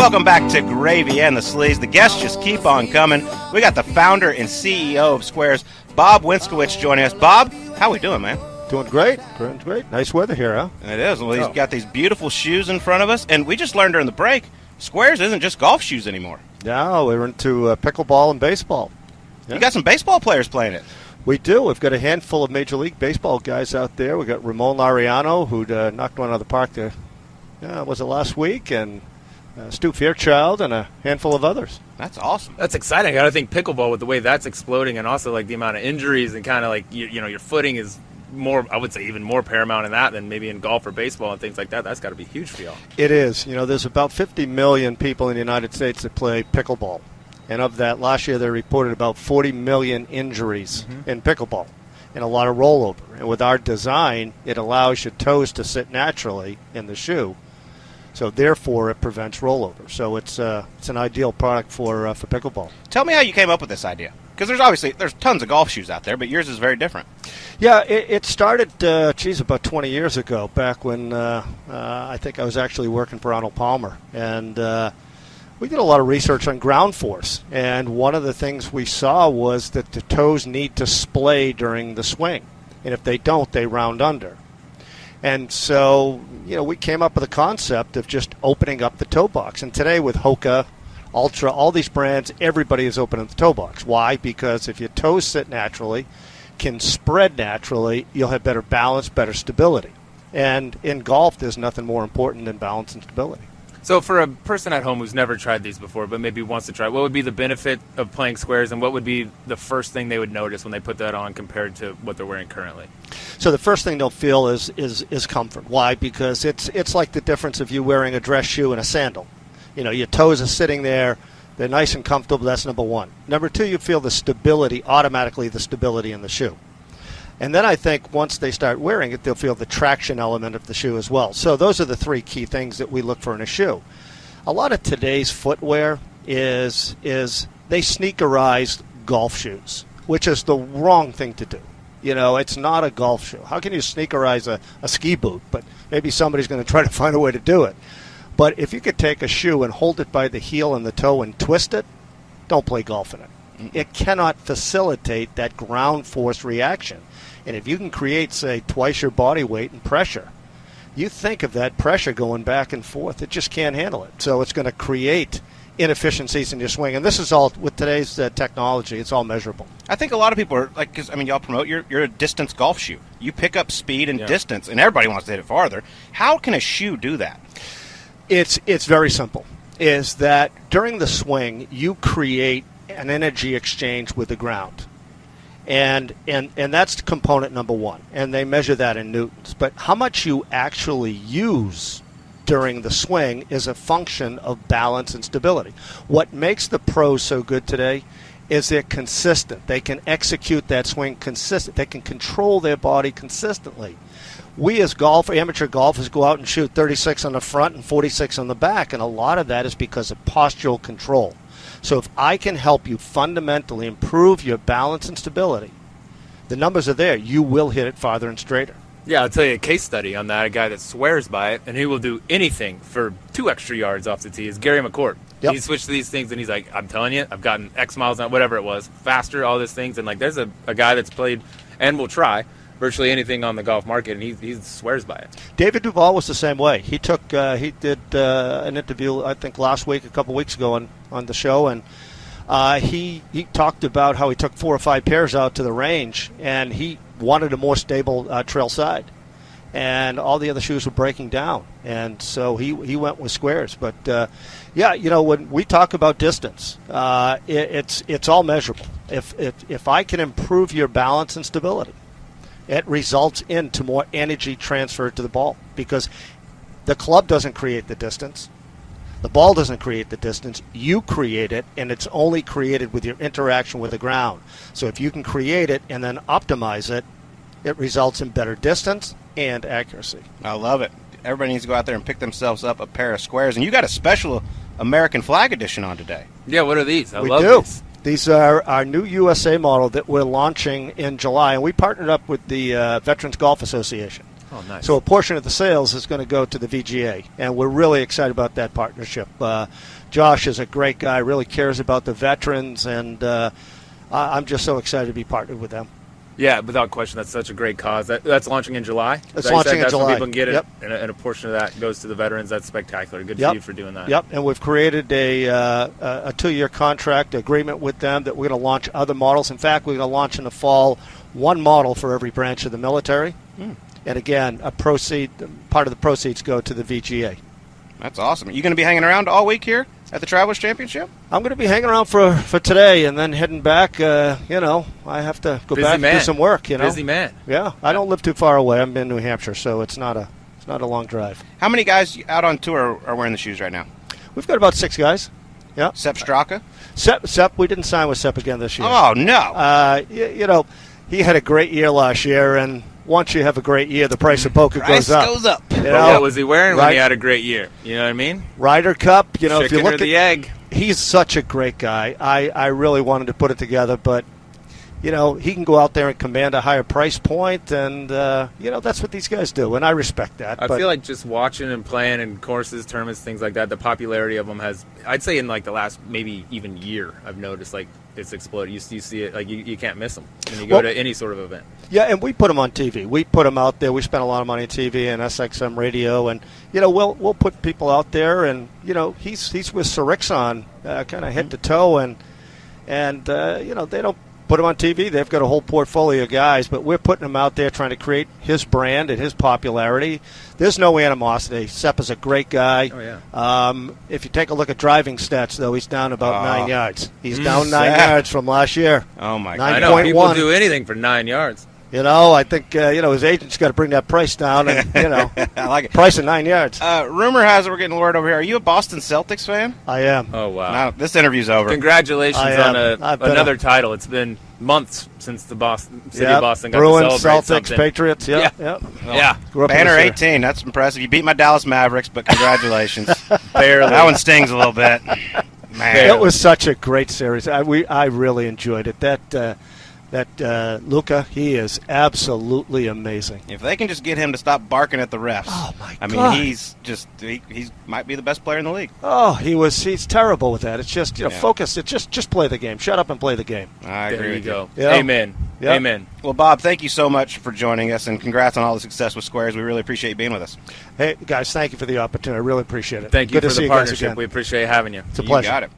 Welcome back to Gravy and the Sleeze. The guests just keep on coming. We got the founder and CEO of SQAIRZ, Bob Winskowitz, joining us. Bob, how we doing, man? Doing great. Doing great. Nice weather here, huh? It is. Well, he's got these beautiful shoes in front of us, and we just learned during the break, SQAIRZ isn't just golf shoes anymore. No, we're into pickleball and baseball. Yeah. You got some baseball players playing it. We do. We've got a handful of Major League Baseball guys out there. We've got Ramon Laureano, who knocked one out of the park there. Was it last week? And Stu Fairchild and a handful of others. That's awesome. That's exciting. I think pickleball, with the way that's exploding, and also like the amount of injuries and kind of like your footing is more, I would say, even more paramount in that than maybe in golf or baseball and things like that. That's got to be huge for y'all. It is. There's about 50 million people in the United States that play pickleball. And of that, last year they reported about 40 million injuries in pickleball and a lot of rollover. And with our design, it allows your toes to sit naturally in the shoe. So therefore, it prevents rollover. So it's an ideal product for pickleball. Tell me how you came up with this idea. Because there's tons of golf shoes out there, but yours is very different. Yeah, it started, about 20 years ago, back when I think I was actually working for Arnold Palmer. And we did a lot of research on ground force. And one of the things we saw was that the toes need to splay during the swing. And if they don't, they round under. And so, we came up with a concept of just opening up the toe box. And today with Hoka, Ultra, all these brands, everybody is opening the toe box. Why? Because if your toes sit naturally, can spread naturally, you'll have better balance, better stability. And in golf, there's nothing more important than balance and stability. So for a person at home who's never tried these before but maybe wants to try, what would be the benefit of playing SQAIRZ, and what would be the first thing they would notice when they put that on compared to what they're wearing currently? So the first thing they'll feel is comfort. Why? Because it's like the difference of you wearing a dress shoe and a sandal. Your toes are sitting there. They're nice and comfortable. That's number one. Number two, you feel the stability, automatically the stability in the shoe. And then I think once they start wearing it, they'll feel the traction element of the shoe as well. So those are the three key things that we look for in a shoe. A lot of today's footwear is they sneakerize golf shoes, which is the wrong thing to do. It's not a golf shoe. How can you sneakerize a ski boot? But maybe somebody's going to try to find a way to do it. But if you could take a shoe and hold it by the heel and the toe and twist it, don't play golf in it. It cannot facilitate that ground force reaction. And if you can create, say, twice your body weight and pressure, you think of that pressure going back and forth. It just can't handle it. So it's going to create inefficiencies in your swing. And this is all, with today's technology, it's all measurable. I think a lot of people are, because y'all promote, you're a distance golf shoe. You pick up speed and distance, and everybody wants to hit it farther. How can a shoe do that? It's very simple. Is that during the swing, you create an energy exchange with the ground. And that's component number one. And they measure that in newtons. But how much you actually use during the swing is a function of balance and stability. What makes the pros so good today is they're consistent. They can execute that swing consistent. They can control their body consistently. We as amateur golfers go out and shoot 36 on the front and 46 on the back, and a lot of that is because of postural control. So if I can help you fundamentally improve your balance and stability, the numbers are there. You will hit it farther and straighter. Yeah, I'll tell you a case study on that. A guy that swears by it, and he will do anything for 2 extra yards off the tee, is Gary McCord. Yep. He switched to these things, and he's like, I'm telling you, I've gotten X miles on whatever it was, faster, all these things. And, there's a guy that's played and will try virtually anything on the golf market, and he swears by it. David Duval was the same way. He did an interview, I think, last week, a couple weeks ago on the show, and he talked about how he took 4 or 5 pairs out to the range, and he wanted a more stable trail side. And all the other shoes were breaking down, and so he went with SQAIRZ. But when we talk about distance, it's all measurable. If I can improve your balance and stability, it results into more energy transfer to the ball, because the club doesn't create the distance. The ball doesn't create the distance. You create it, and it's only created with your interaction with the ground. So if you can create it and then optimize it, it results in better distance and accuracy. I love it. Everybody needs to go out there and pick themselves up a pair of SQAIRZ. And you got a special American flag edition on today. Yeah, what are these? We do. These are our new USA model that we're launching in July, and we partnered up with the Veterans Golf Association. Oh, nice. So a portion of the sales is going to go to the VGA, and we're really excited about that partnership. Josh is a great guy, really cares about the veterans, and I'm just so excited to be partnered with them. Yeah, without question, that's such a great cause. That's launching in July? It's launching in July. When people can get Yep. it, and a portion of that goes to the veterans. That's spectacular. Good Yep. for you for doing that. Yep, and we've created a 2-year contract agreement with them that we're going to launch other models. In fact, we're going to launch in the fall one model for every branch of the military. And again, part of the proceeds go to the VGA. That's awesome. Are you going to be hanging around all week here at the Travelers Championship? I'm going to be hanging around for today and then heading back. I have to go back and do some work. Busy man. Yeah, I don't live too far away. I'm in New Hampshire, so it's not a long drive. How many guys out on tour are wearing the shoes right now? We've got about 6 guys. Yeah. Sepp Straka? Sepp, we didn't sign with Sepp again this year. Oh, no. He had a great year last year, and once you have a great year, the price of poker goes up. But what was he wearing when he had a great year? You know what I mean? Ryder Cup. If Chicken you look or the egg. He's such a great guy. I really wanted to put it together, but he can go out there and command a higher price point, and that's what these guys do, and I respect that. I feel like just watching and playing in courses, tournaments, things like that, the popularity of them has, I'd say in like the last maybe even year, I've noticed like it's exploded. You see it, like you can't miss them when you go to any sort of event. Yeah, and we put them on TV. We put them out there. We spent a lot of money on TV and SXM radio, and we'll put people out there, and he's with Sirixon kind of head to toe, and they don't put him on TV. They've got a whole portfolio of guys, but we're putting him out there trying to create his brand and his popularity. There's no animosity. Sepp is a great guy. Oh, yeah. If you take a look at driving stats, though, he's down about 9 yards. He's down 9 yards from last year. Oh, my God. I know. People do anything for 9 yards. I think, his agent's got to bring that price down, and, I like it. Price of 9 yards. Rumor has it we're getting word over here. Are you a Boston Celtics fan? I am. Oh, wow. No, this interview's over. Congratulations on another title. It's been months since the city of Boston got Bruins, to celebrate Celtics, something. Patriots. Yeah. Grew up in Banner this area. 18. That's impressive. You beat my Dallas Mavericks, but congratulations. Barely. That one stings a little bit. Man. It was such a great series. I really enjoyed it. That Luka, he is absolutely amazing. If they can just get him to stop barking at the refs. Oh, my God. I mean, he might be the best player in the league. Oh, he's terrible with that. It's just, focus. It's just play the game. Shut up and play the game. I agree with you. Yeah. Amen. Yeah. Amen. Well, Bob, thank you so much for joining us, and congrats on all the success with SQAIRZ. We really appreciate you being with us. Hey, guys, thank you for the opportunity. I really appreciate it. Thank you Good for to see the you guys partnership. again. We appreciate having you. It's a pleasure. You got it.